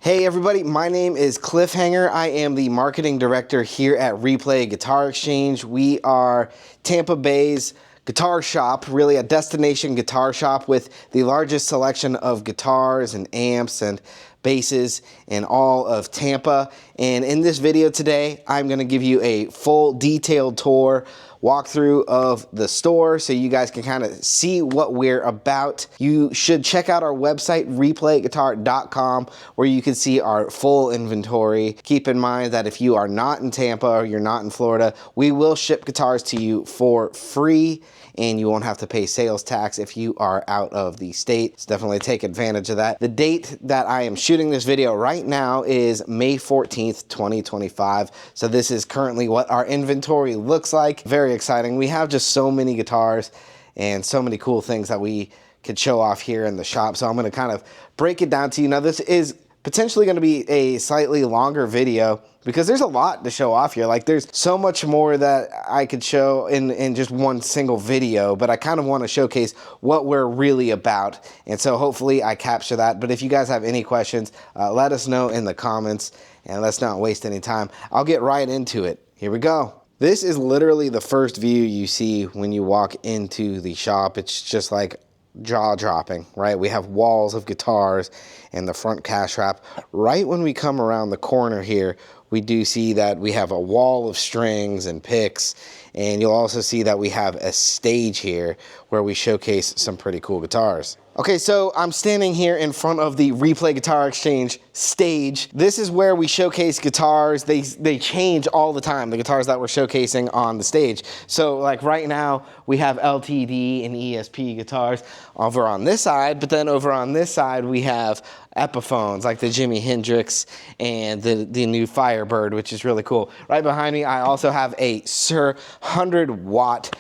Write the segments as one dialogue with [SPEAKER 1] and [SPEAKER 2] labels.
[SPEAKER 1] Hey everybody, my name is Cliffhanger. I am the marketing director here at Replay Guitar Exchange. We are Tampa Bay's guitar shop, really a destination guitar shop with the largest selection of guitars and amps and basses in all of Tampa. And in this video today, I'm going to give you a full detailed tour walkthrough of the store so you guys can kind of see what we're about. You should check out our website, replayguitar.com, where you can see our full inventory. Keep in mind that if you are not in Tampa or you're not in Florida, we will ship guitars to you for free and you won't have to pay sales tax if you are out of the state. So definitely take advantage of that. The date that I am shooting this video right now is May 14th, 2025. So this is currently what our inventory looks like. Very exciting. We have just so many guitars and so many cool things that we could show off here in the shop. So I'm going to kind of break it down to you. Now this is potentially going to be a slightly longer video because there's a lot to show off here. Like there's so much more that I could show in just one single video, but I kind of want to showcase what we're really about. And so hopefully I capture that. But if you guys have any questions, let us know in the comments and let's not waste any time. I'll get right into it. Here we go. This is literally the first view you see when you walk into the shop. It's just like jaw-dropping, right? We have walls of guitars and the front cash wrap. Right when we come around the corner here, we do see that we have a wall of strings and picks, and you'll also see that we have a stage here where we showcase some pretty cool guitars. Okay, so I'm standing here in front of the Replay Guitar Exchange stage. This is where we showcase guitars. They change all the time, the guitars that we're showcasing on the stage. So like right now, we have LTD and ESP guitars over on this side, but then over on this side, we have Epiphones like the Jimi Hendrix and the new Firebird, which is really cool. Right behind me, I also have a Sir 100-watt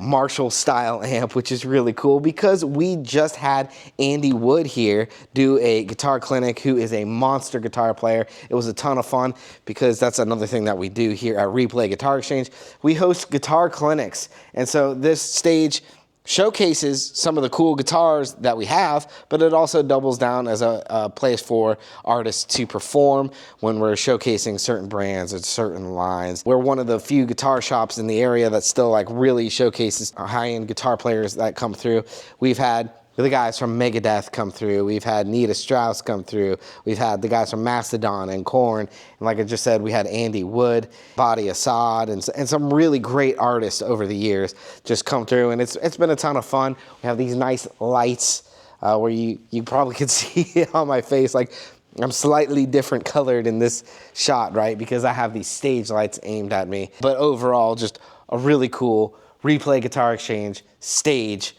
[SPEAKER 1] Marshall style amp, which is really cool because we just had Andy Wood here do a guitar clinic, who is a monster guitar player. It was a ton of fun because that's another thing that we do here at Replay Guitar Exchange. We host guitar clinics, and so this stage showcases some of the cool guitars that we have, but it also doubles down as a place for artists to perform when we're showcasing certain brands or certain lines. We're one of the few guitar shops in the area that still like really showcases high-end guitar players that come through. We've had the guys from Megadeth come through. We've had Nita Strauss come through. We've had the guys from Mastodon and Korn. And like I just said, we had Andy Wood, Body Assad, and some really great artists over the years just come through. And it's been a ton of fun. We have these nice lights where you probably could see it on my face. Like I'm slightly different colored in this shot, right? Because I have these stage lights aimed at me. But overall, just a really cool Replay Guitar Exchange stage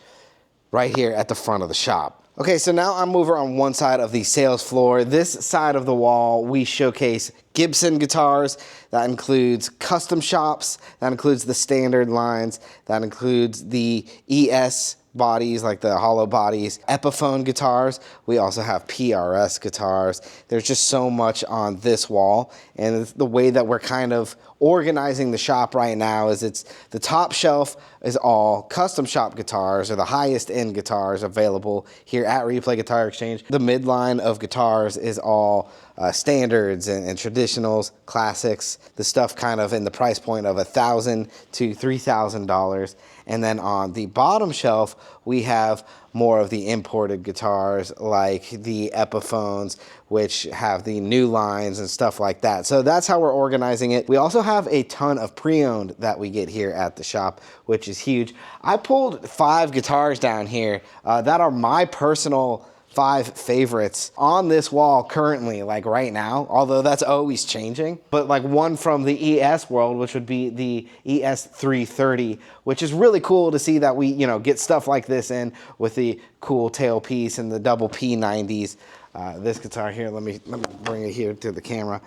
[SPEAKER 1] right here at the front of the shop. Okay, so now I'm over on one side of the sales floor. This side of the wall, we showcase Gibson guitars. That includes custom shops. That includes the standard lines. That includes the ES bodies, like the hollow bodies, Epiphone guitars. We also have PRS guitars. There's just so much on this wall. And the way that we're kind of organizing the shop right now is it's the top shelf is all custom shop guitars, or the highest end guitars available here at Replay Guitar Exchange. The midline of guitars is all standards and traditionals, classics, the stuff kind of in the price point of $1,000 to $3,000. And then on the bottom shelf, we have more of the imported guitars like the Epiphones, which have the new lines and stuff like that. So that's how we're organizing it. We also have a ton of pre-owned that we get here at the shop, which is huge. I pulled 5 guitars down here that are my personal 5 favorites on this wall currently, like right now, although that's always changing. But like one from the ES world, which would be the ES330, which is really cool to see that we, get stuff like this in with the cool tailpiece and the double P90s. This guitar here, let me bring it here to the camera.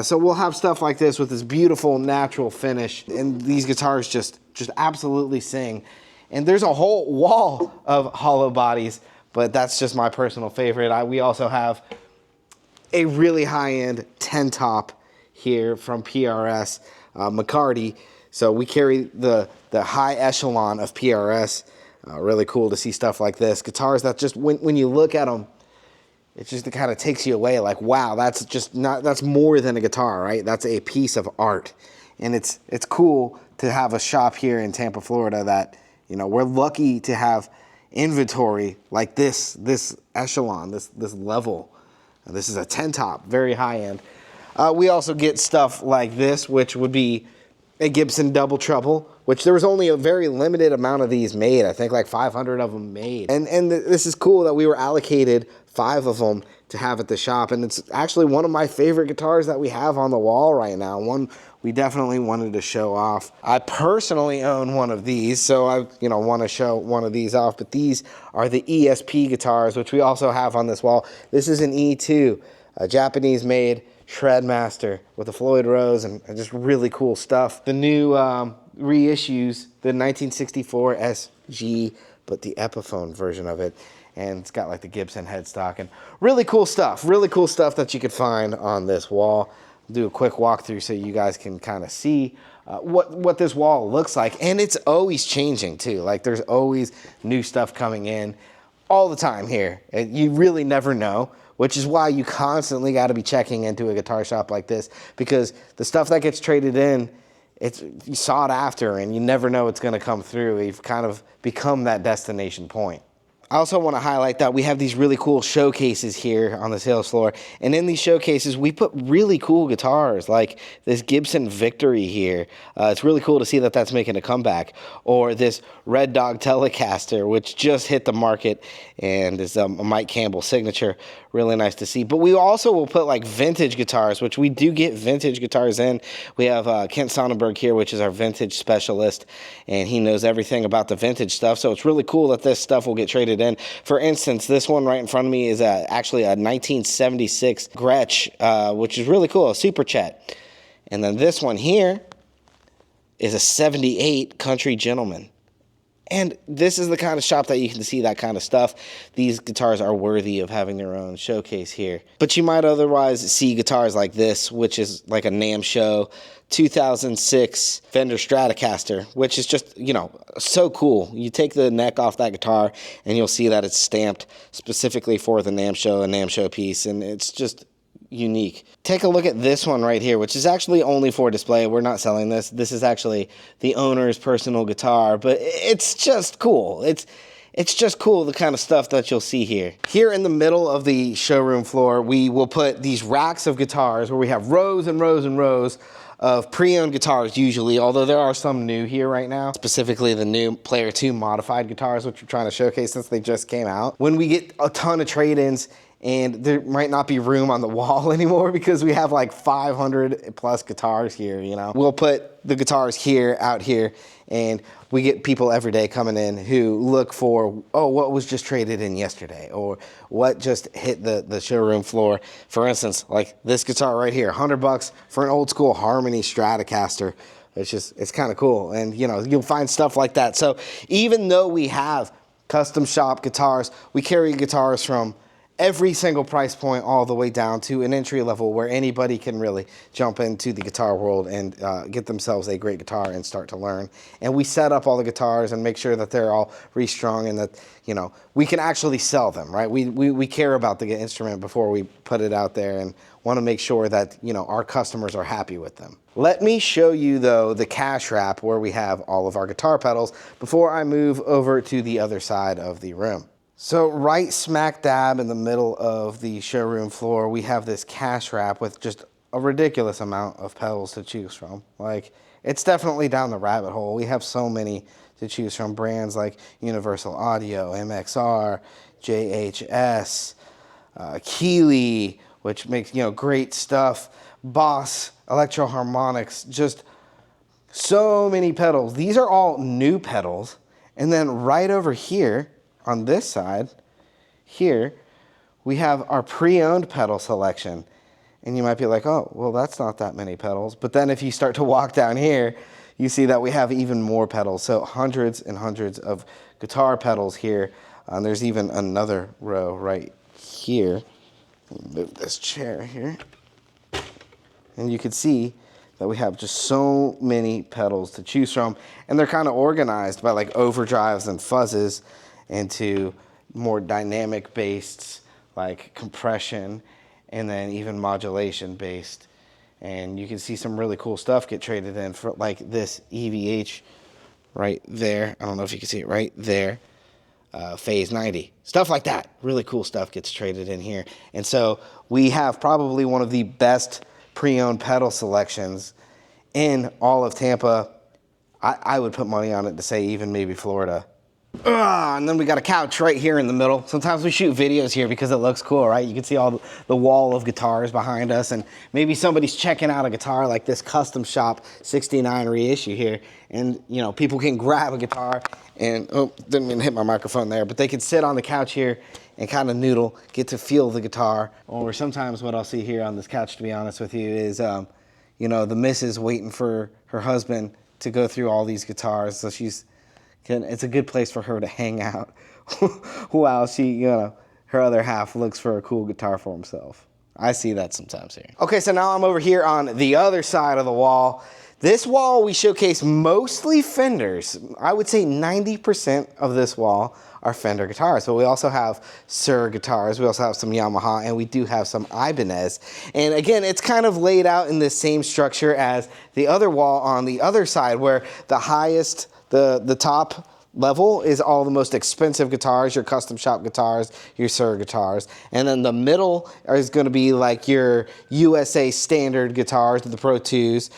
[SPEAKER 1] So we'll have stuff like this with this beautiful natural finish, and these guitars just absolutely sing. And there's a whole wall of hollow bodies, but that's just my personal favorite. We also have a really high-end 10-top here from PRS, McCarty. So we carry the high echelon of PRS. Really cool to see stuff like this. Guitars that just, when you look at them, it just kind of takes you away, like, wow, that's more than a guitar, right? That's a piece of art. And it's cool to have a shop here in Tampa, Florida that, you know, we're lucky to have inventory like this echelon, this level. This is a 10 top, very high end. We also get stuff like this, which would be a Gibson double treble, which there was only a very limited amount of these made. I think like 500 of them made. And this is cool that we were allocated 5 of them to have at the shop. And it's actually one of my favorite guitars that we have on the wall right now. One we definitely wanted to show off. I personally own one of these, so I want to show one of these off. But these are the ESP guitars, which we also have on this wall. This is an E2, a Japanese made Shredmaster with a Floyd Rose and just really cool stuff. The new reissues, the 1964 SG, but the Epiphone version of it. And it's got like the Gibson headstock and really cool stuff that you could find on this wall. I'll do a quick walkthrough so you guys can kind of see what this wall looks like. And it's always changing too. Like there's always new stuff coming in all the time here. And you really never know, which is why you constantly got to be checking into a guitar shop like this, because the stuff that gets traded in, it's sought after and you never know it's going to come through. You've kind of become that destination point. I also want to highlight that we have these really cool showcases here on the sales floor. And in these showcases, we put really cool guitars like this Gibson Victory here. It's really cool to see that that's making a comeback. Or this Red Dog Telecaster, which just hit the market and is a Mike Campbell signature. Really nice to see. But we also will put like vintage guitars, which we do get vintage guitars in. We have Kent Sonnenberg here, which is our vintage specialist. And he knows everything about the vintage stuff. So it's really cool that this stuff will get traded in. For instance, this one right in front of me is actually a 1976 Gretsch, which is really cool, a Super Chet. And then this one here is a 78 Country Gentleman. And this is the kind of shop that you can see that kind of stuff. These guitars are worthy of having their own showcase here. But you might otherwise see guitars like this, which is like a NAMM show 2006 Fender Stratocaster, which is just, so cool. You take the neck off that guitar and you'll see that it's stamped specifically for the NAMM show, a NAMM show piece, and it's just unique. Take a look at this one right here, which is actually only for display. We're not selling this. This is actually the owner's personal guitar, but it's just cool. It's just cool, the kind of stuff that you'll see here. Here in the middle of the showroom floor, we will put these racks of guitars where we have rows and rows and rows of pre-owned guitars usually, although there are some new here right now, specifically the new Player 2 modified guitars, which we're trying to showcase since they just came out. When we get a ton of trade-ins, and there might not be room on the wall anymore because we have like 500 plus guitars here, We'll put the guitars out here, and we get people every day coming in who look for, what was just traded in yesterday, or what just hit the showroom floor. For instance, like this guitar right here, $100 for an old school Harmony Stratocaster. It's kind of cool. And you'll find stuff like that. So even though we have custom shop guitars, we carry guitars from every single price point all the way down to an entry level where anybody can really jump into the guitar world and get themselves a great guitar and start to learn. And we set up all the guitars and make sure that they're all restrung and that, we can actually sell them, right? We care about the instrument before we put it out there and want to make sure that, our customers are happy with them. Let me show you, though, the cash wrap where we have all of our guitar pedals before I move over to the other side of the room. So right smack dab in the middle of the showroom floor, we have this cash wrap with just a ridiculous amount of pedals to choose from. Like, it's definitely down the rabbit hole. We have so many to choose from, brands like Universal Audio, MXR, JHS, Keeley, which makes, great stuff, Boss, Electro Harmonics, just so many pedals. These are all new pedals. And then right over here, on this side, here, we have our pre-owned pedal selection. And you might be like, oh, well, that's not that many pedals. But then if you start to walk down here, you see that we have even more pedals. So hundreds and hundreds of guitar pedals here. There's even another row right here. Move this chair here. And you can see that we have just so many pedals to choose from. And they're kind of organized by like overdrives and fuzzes into more dynamic based, like compression and then even modulation based. And you can see some really cool stuff get traded in for like this EVH right there. I don't know if you can see it right there. Phase 90, stuff like that. Really cool stuff gets traded in here. And so we have probably one of the best pre-owned pedal selections in all of Tampa. I would put money on it to say even maybe Florida. And then we got a couch right here in the middle. Sometimes we shoot videos here because it looks cool, right? You can see all the wall of guitars behind us, and maybe somebody's checking out a guitar like this Custom Shop 69 reissue here, and you know, people can grab a guitar and, oh, didn't mean to hit my microphone there, but they can sit on the couch here and kind of noodle, get to feel the guitar. Or sometimes what I'll see here on this couch, to be honest with you, is you know, the missus waiting for her husband to go through all these guitars, so it's a good place for her to hang out while she, you know, her other half looks for a cool guitar for himself. I see that sometimes here. Okay, so now I'm over here on the other side of the wall. This wall we showcase mostly Fenders. I would say 90% of this wall are Fender guitars, but we also have Suhr guitars, we also have some Yamaha, and we do have some Ibanez. And again, it's kind of laid out in the same structure as the other wall on the other side, where the highest, the top level is all the most expensive guitars, your custom shop guitars, your Suhr guitars. And then the middle is going to be like your USA standard guitars, the Pro 2s,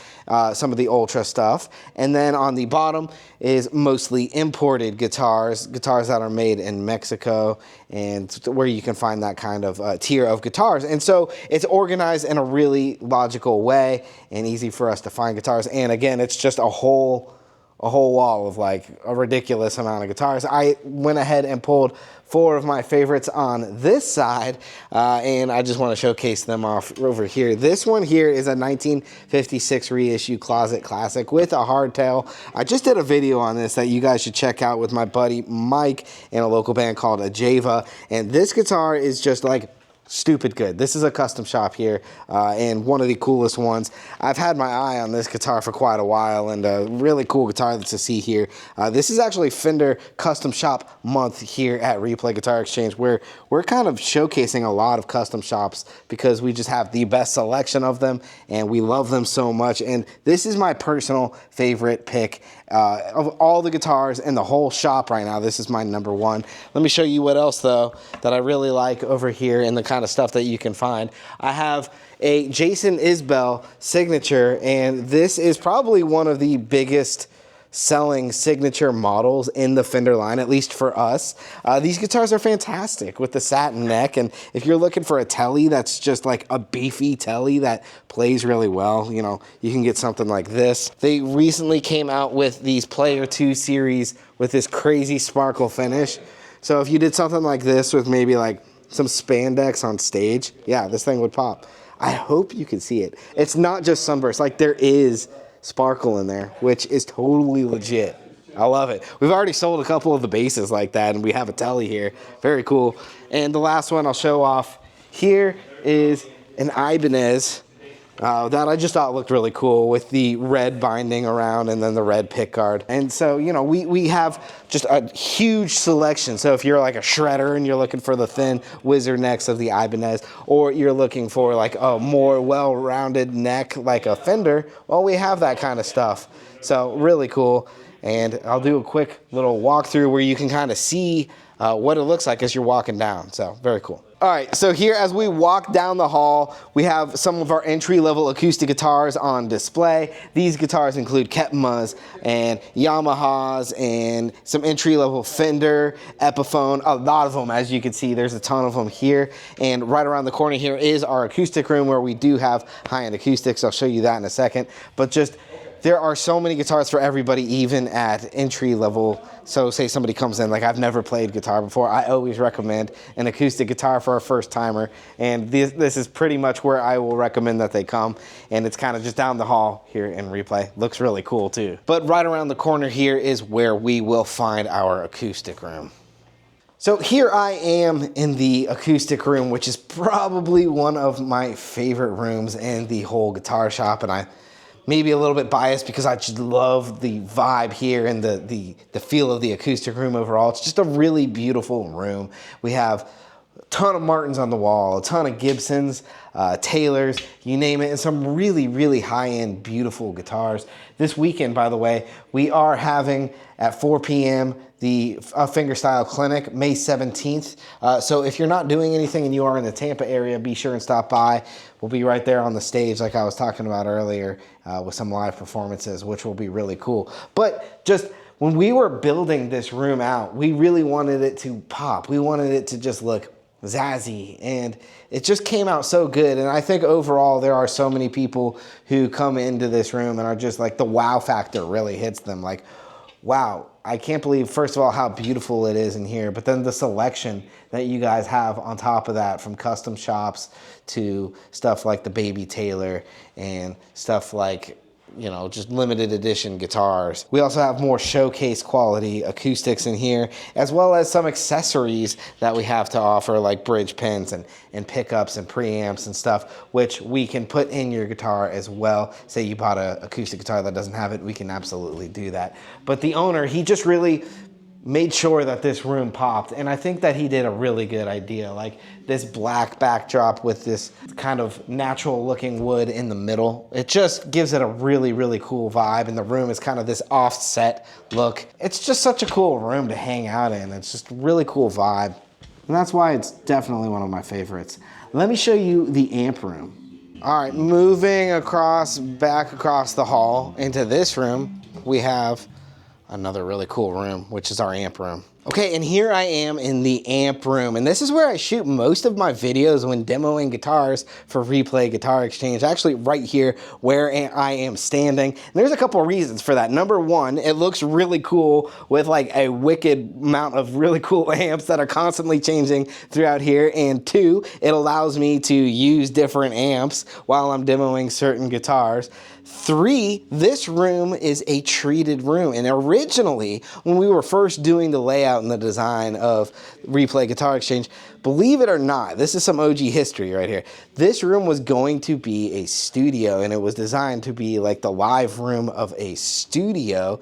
[SPEAKER 1] some of the Ultra stuff. And then on the bottom is mostly imported guitars that are made in Mexico, and where you can find that kind of tier of guitars. And so it's organized in a really logical way and easy for us to find guitars. And again, it's just a whole wall of like a ridiculous amount of guitars. I went ahead and pulled 4 of my favorites on this side, and I just want to showcase them off over here. This one here is a 1956 reissue Closet Classic with a hardtail. I just did a video on this that you guys should check out with my buddy Mike in a local band called Ajava, and this guitar is just like stupid good. This is a custom shop here, and one of the coolest ones. I've had my eye on this guitar for quite a while, and a really cool guitar to see here. This is actually Fender Custom Shop Month here at Replay Guitar Exchange, where we're kind of showcasing a lot of custom shops because we just have the best selection of them, and we love them so much. And this is my personal favorite pick of all the guitars in the whole shop right now. This is my number one. Let me show you what else though that I really like over here and the kind of stuff that you can find. I have a Jason Isbell signature, and this is probably one of the biggest selling signature models in the Fender line, at least for us. These guitars are fantastic with the satin neck, and if you're looking for a telly that's just like a beefy telly that plays really well, you know, you can get something like this. They recently came out with these Player 2 series with this crazy sparkle finish. So if you did something like this with maybe like some spandex on stage, yeah, this thing would pop. I hope you can see it. It's not just sunburst, like there is sparkle in there, which is totally legit. I love it. We've already sold a couple of the bases like that, and we have a telly here. Very cool. And the last one I'll show off here is an Ibanez that I just thought looked really cool with the red binding around and then the red pickguard. And so, you know, we have just a huge selection. So if you're like a shredder and you're looking for the thin wizard necks of the Ibanez, or you're looking for like a more well-rounded neck like a Fender, well, we have that kind of stuff. So really cool. And I'll do a quick little walkthrough where you can kind of see what it looks like as you're walking down. So very cool. All right, so here as we walk down the hall, we have some of our entry-level acoustic guitars on display. These guitars include Ketmas and Yamahas and some entry-level Fender, Epiphone, a lot of them. As you can see, there's a ton of them here. And right around the corner here is our acoustic room where we do have high-end acoustics. I'll show you that in a second. But just there are so many guitars for everybody, even at entry level. So say somebody comes in, like I've never played guitar before, I always recommend an acoustic guitar for a first timer. And this is pretty much where I will recommend that they come. And it's kind of just down the hall here in Replay. Looks really cool too. But right around the corner here is where we will find our acoustic room. So here I am in the acoustic room, which is probably one of my favorite rooms in the whole guitar shop. And I maybe a little bit biased because I just love the vibe here and the feel of the acoustic room overall. It's just a really beautiful room. We have a ton of Martins on the wall, a ton of Gibsons, Taylors, you name it, and some really, really high-end, beautiful guitars. This weekend, by the way, we are having at 4 p.m. the fingerstyle clinic, May 17th. So if you're not doing anything and you are in the Tampa area, be sure and stop by. We'll be right there on the stage like I was talking about earlier with some live performances, which will be really cool. But just when we were building this room out, we really wanted it to pop. We wanted it to just look zazzy, and it just came out so good. And I think overall there are so many people who come into this room and are just like, the wow factor really hits them. Like, wow, I can't believe, first of all, how beautiful it is in here, but then the selection that you guys have on top of that, from custom shops to stuff like the Baby Taylor and stuff like, you know, just limited edition guitars. We also have more showcase quality acoustics in here, as well as some accessories that we have to offer, like bridge pins and pickups and preamps and stuff, which we can put in your guitar as well. Say you bought an acoustic guitar that doesn't have it, we can absolutely do that. But the owner, he just really made sure that this room popped, and I think that he did a really good idea. Like this black backdrop with this kind of natural looking wood in the middle, it just gives it a really, really cool vibe, and the room is kind of this offset look. It's just such a cool room to hang out in. It's just a really cool vibe, and that's why it's definitely one of my favorites. Let me show you the amp room. All right, moving back across the hall into this room, we have another really cool room, which is our amp room. Okay, and here I am in the amp room, and this is where I shoot most of my videos when demoing guitars for Replay Guitar Exchange. Actually, right here where I am standing. And there's a couple of reasons for that. Number one, it looks really cool with like a wicked amount of really cool amps that are constantly changing throughout here. And two, it allows me to use different amps while I'm demoing certain guitars. Three, this room is a treated room, and originally when we were first doing the layout and the design of Replay Guitar Exchange, believe it or not, this is some OG history right here. This room was going to be a studio, and it was designed to be like the live room of a studio,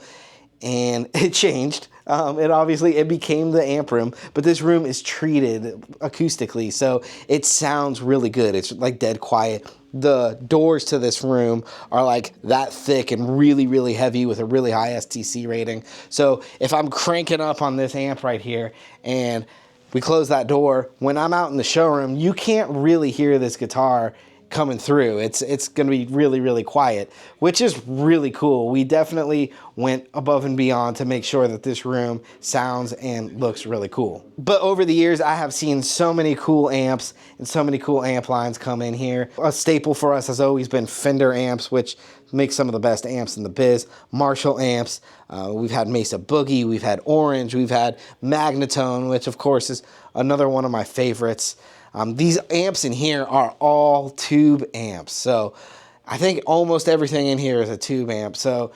[SPEAKER 1] and it changed. It became the amp room, but this room is treated acoustically, so it sounds really good. It's like dead quiet. The doors to this room are like that thick and really, really heavy with a really high STC rating. So if I'm cranking up on this amp right here and we close that door, when I'm out in the showroom, you can't really hear this guitar coming through. It's going to be really, really quiet, which is really cool. We definitely went above and beyond to make sure that this room sounds and looks really cool. But over the years, I have seen so many cool amps and so many cool amp lines come in here. A staple for us has always been Fender amps, which makes some of the best amps in the biz. Marshall amps, we've had Mesa Boogie, we've had Orange, we've had Magnatone, which of course is another one of my favorites. These amps in here are all tube amps. So I think almost everything in here is a tube amp. So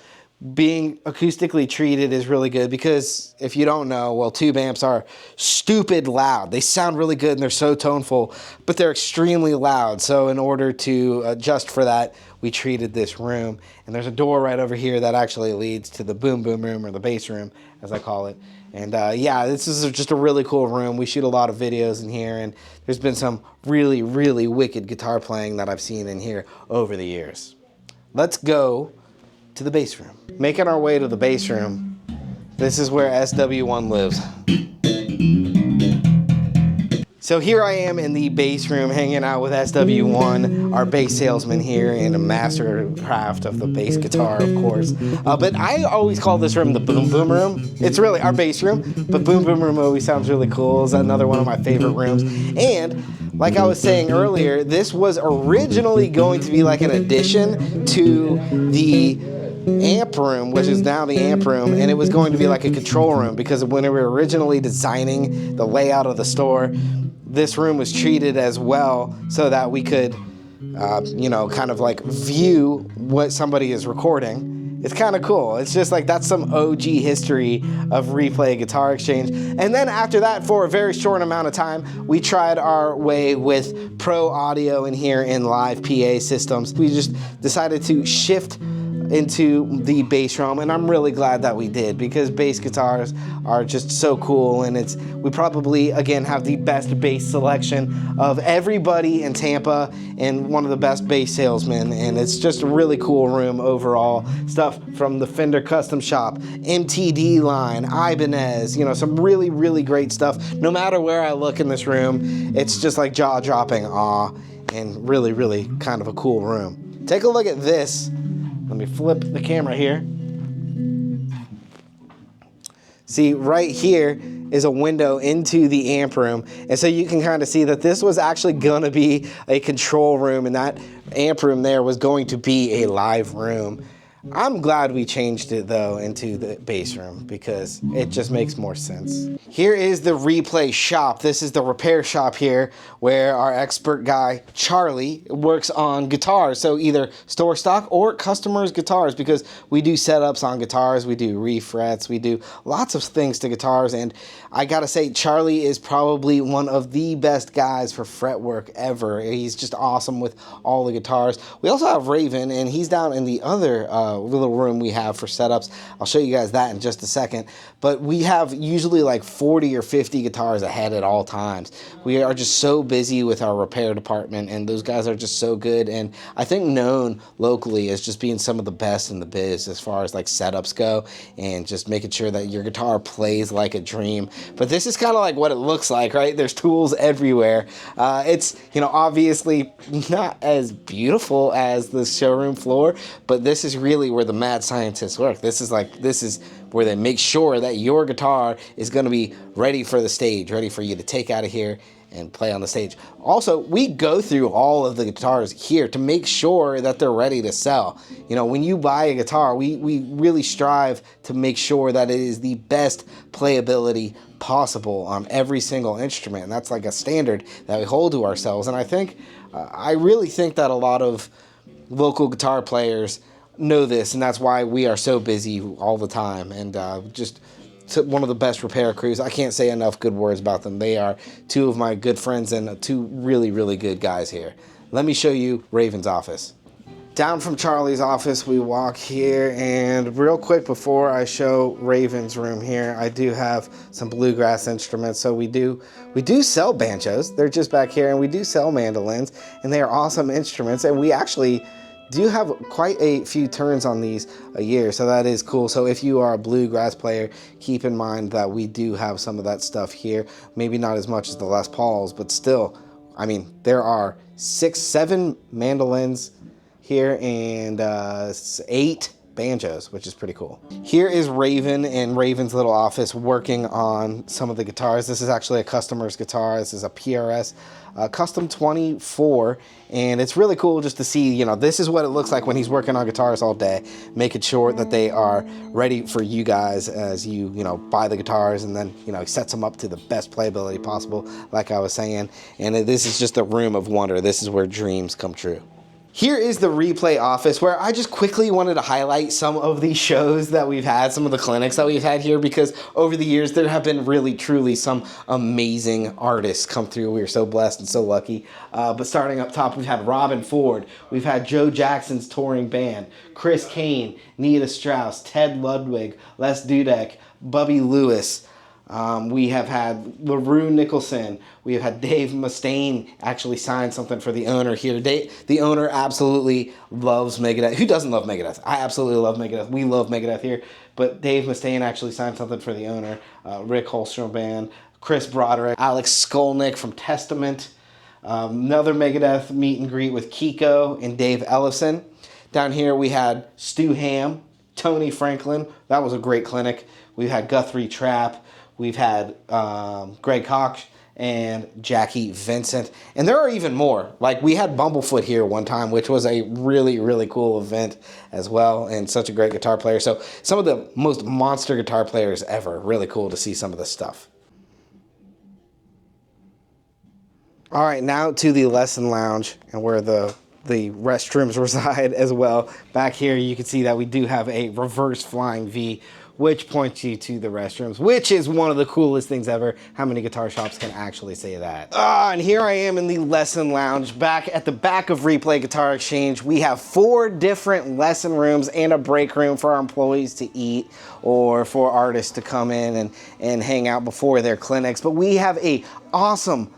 [SPEAKER 1] being acoustically treated is really good, because if you don't know, well, tube amps are stupid loud. They sound really good and they're so toneful, but they're extremely loud. So in order to adjust for that, we treated this room. And there's a door right over here that actually leads to the boom boom room, or the bass room, as I call it. And yeah, this is just a really cool room. We shoot a lot of videos in here, and there's been some really, really wicked guitar playing that I've seen in here over the years. Let's go to the bass room. Making our way to the bass room, this is where SW1 lives. So here I am in the bass room hanging out with SW1, our bass salesman here, and a master craft of the bass guitar, of course. But I always call this room the boom boom room. It's really our bass room, but boom boom room always sounds really cool. It's another one of my favorite rooms. And like I was saying earlier, this was originally going to be like an addition to the amp room, which is now the amp room, and it was going to be like a control room, because when we were originally designing the layout of the store, this room was treated as well so that we could, you know, kind of like view what somebody is recording. It's kind of cool. It's just like, that's some OG history of Replay Guitar Exchange. And then after that, for a very short amount of time, we tried our way with pro audio in here in live PA systems. We just decided to shift into the bass realm, and I'm really glad that we did, because bass guitars are just so cool, and we probably again have the best bass selection of everybody in Tampa and one of the best bass salesmen, and it's just a really cool room overall. Stuff from the Fender Custom Shop, MTD line, Ibanez, you know, some really, really great stuff. No matter where I look in this room, it's just like jaw-dropping awe, and really, really kind of a cool room. Take a look at this. Let me flip the camera here. See, right here is a window into the amp room, and so you can kind of see that this was actually going to be a control room, and that amp room there was going to be a live room. I'm glad we changed it though into the bass room, because it just makes more sense. Here is the replay shop. This is the repair shop here, where our expert guy Charlie works on guitars, so either store stock or customers guitars, because we do setups on guitars, we do refrets, we do lots of things to guitars, and I gotta say, Charlie is probably one of the best guys for fret work ever. He's just awesome with all the guitars. We also have Raven, and he's down in the other little room we have for setups. I'll show you guys that in just a second. But we have usually like 40 or 50 guitars ahead at all times. We are just so busy with our repair department, and those guys are just so good, and I think known locally as just being some of the best in the biz as far as like setups go, and just making sure that your guitar plays like a dream. But this is kind of like what it looks like, right? There's tools everywhere. It's, you know, obviously not as beautiful as the showroom floor, but this is really where the mad scientists work. This is where they make sure that your guitar is going to be ready for the stage, ready for you to take out of here and play on the stage. Also, we go through all of the guitars here to make sure that they're ready to sell. You know, when you buy a guitar, we really strive to make sure that it is the best playability possible on every single instrument, and that's like a standard that we hold to ourselves. And I think, I really think that a lot of local guitar players know this, and that's why we are so busy all the time, and just one of the best repair crews. I can't say enough good words about them. They are two of my good friends and two really, really good guys here. Let me show you Raven's office. Down from Charlie's office, we walk here, and real quick before I show Raven's room here, I do have some bluegrass instruments. So we do sell banjos. They're just back here, and we do sell mandolins, and they are awesome instruments, and we actually do have quite a few turns on these a year, so that is cool. So if you are a bluegrass player, keep in mind that we do have some of that stuff here. Maybe not as much as the Les Pauls, but still, I mean, there are 6-7 mandolins here, and 8 banjos, which is pretty cool. Here is Raven in Raven's little office working on some of the guitars. This is actually a customer's guitar. This is a PRS Custom 24, and it's really cool just to see, you know, this is what it looks like when he's working on guitars all day, making sure that they are ready for you guys as you know, buy the guitars, and then, you know, he sets them up to the best playability possible, like I was saying. And this is just a room of wonder. This is where dreams come true. Here is the replay office, where I just quickly wanted to highlight some of the shows that we've had, some of the clinics that we've had here, because over the years there have been really, truly some amazing artists come through. We are so blessed and so lucky. But starting up top, we've had Robin Ford, we've had Joe Jackson's touring band, Chris Kane, Nita Strauss, Ted Ludwig, Les Dudek, Bubby Lewis. We have had LaRue Nicholson. We have had Dave Mustaine actually sign something for the owner here. The owner absolutely loves Megadeth. Who doesn't love Megadeth? I absolutely love Megadeth. We love Megadeth here. But Dave Mustaine actually signed something for the owner. Rick Holstrom Band, Chris Broderick, Alex Skolnick from Testament. Another Megadeth meet and greet with Kiko and Dave Ellison. Down here we had Stu Ham, Tony Franklin. That was a great clinic. We've had Guthrie Trapp. We've had Greg Koch and Jackie Vincent. And there are even more. Like, we had Bumblefoot here one time, which was a really, really cool event as well, and such a great guitar player. So some of the most monster guitar players ever. Really cool to see some of this stuff. All right, now to the lesson lounge, and where the restrooms reside as well. Back here you can see that we do have a reverse flying V, which points you to the restrooms, which is one of the coolest things ever. How many guitar shops can actually say that? And here I am in the lesson lounge back at the back of Replay Guitar Exchange. We have 4 different lesson rooms and a break room for our employees to eat or for artists to come in and hang out before their clinics. But we have a awesome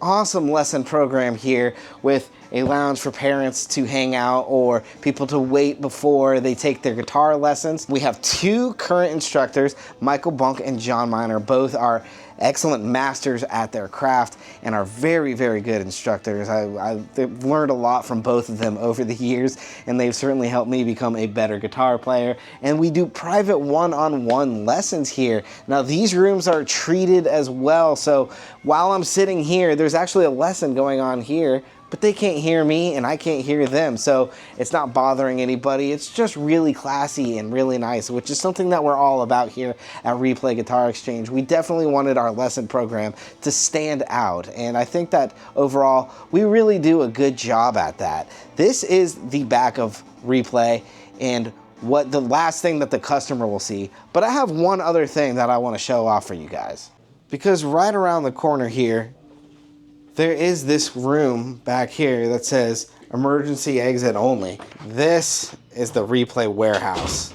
[SPEAKER 1] lesson program here with a lounge for parents to hang out or people to wait before they take their guitar lessons. We have 2 current instructors, Michael Bunk and John Miner. Both are excellent masters at their craft and are very, very good instructors. I've learned a lot from both of them over the years, and they've certainly helped me become a better guitar player. And we do private one-on-one lessons here. Now, these rooms are treated as well, so while I'm sitting here, there's actually a lesson going on here, but they can't hear me and I can't hear them, so it's not bothering anybody. It's just really classy and really nice, which is something that we're all about here at Replay Guitar Exchange. We definitely wanted our lesson program to stand out, and I think that overall we really do a good job at that. This is the back of Replay and what the last thing that the customer will see, but I have one other thing that I want to show off for you guys, because right around the corner here there is this room back here that says emergency exit only. This is the Replay warehouse.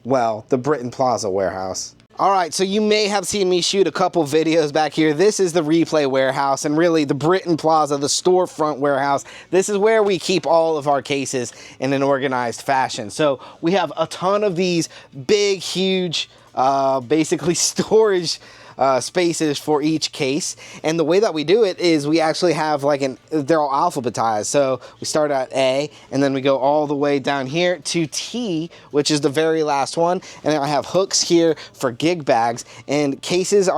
[SPEAKER 1] Well, the Britton Plaza warehouse. All right, so you may have seen me shoot a couple videos back here. This is the Replay warehouse, and really the Britton Plaza, the storefront warehouse. This is where we keep all of our cases in an organized fashion. So we have a ton of these big, huge, basically storage spaces for each case, and the way that we do it is we actually have like they're all alphabetized, so we start at A and then we go all the way down here to T, which is the very last one, and then I have hooks here for gig bags, and cases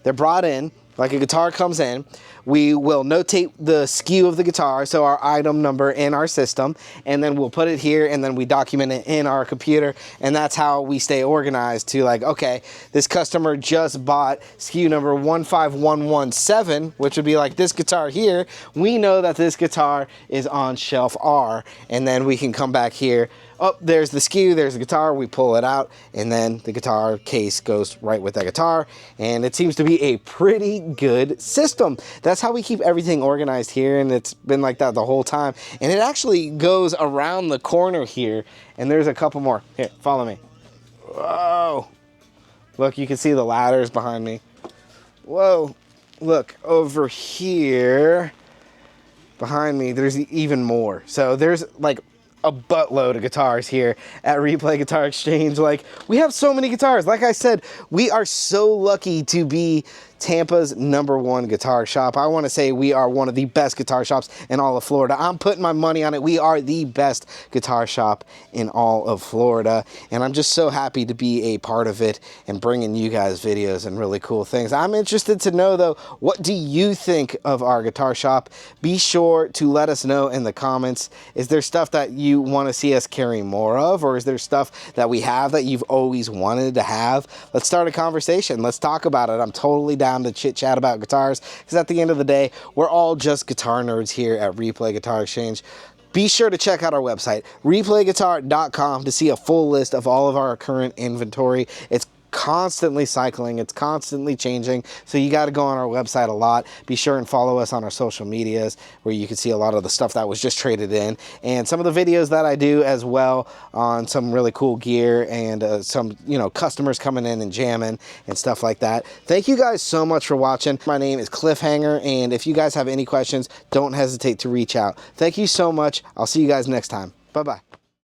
[SPEAKER 1] they're brought in like a guitar comes in. We will notate the SKU of the guitar, so our item number in our system, and then we'll put it here, and then we document it in our computer, and that's how we stay organized to like, okay, this customer just bought SKU number 15117, which would be like this guitar here. We know that this guitar is on shelf R, and then we can come back here. Oh, there's the SKU, there's the guitar, we pull it out, and then the guitar case goes right with that guitar, and it seems to be a pretty good system. That's how we keep everything organized here, and it's been like that the whole time. And it actually goes around the corner here, and there's a couple more. Here, follow me. Whoa. Look, you can see the ladders behind me. Whoa. Look, over here, behind me, there's even more. So there's like a buttload of guitars here at Replay Guitar Exchange. Like, we have so many guitars. Like I said, we are so lucky to be Tampa's #1 guitar shop. I want to say we are one of the best guitar shops in all of Florida. I'm putting my money on it. We are the best guitar shop in all of Florida, and I'm just so happy to be a part of it and bringing you guys videos and really cool things. I'm interested to know, though, what do you think of our guitar shop? Be sure to let us know in the comments. Is there stuff that you want to see us carry more of, or is there stuff that we have that you've always wanted to have? Let's start a conversation. Let's talk about it. I'm totally down to chit chat about guitars, because at the end of the day, we're all just guitar nerds here at Replay Guitar Exchange. Be sure to check out our website, replayguitar.com, to see a full list of all of our current inventory. It's constantly cycling, it's constantly changing, so you got to go on our website a lot. Be sure and follow us on our social medias, where you can see a lot of the stuff that was just traded in, and some of the videos that I do as well on some really cool gear, and some, you know, customers coming in and jamming and stuff like that. Thank you guys so much for watching. My name is Cliffhanger, and if you guys have any questions, don't hesitate to reach out. Thank you so much. I'll see you guys next time. Bye bye.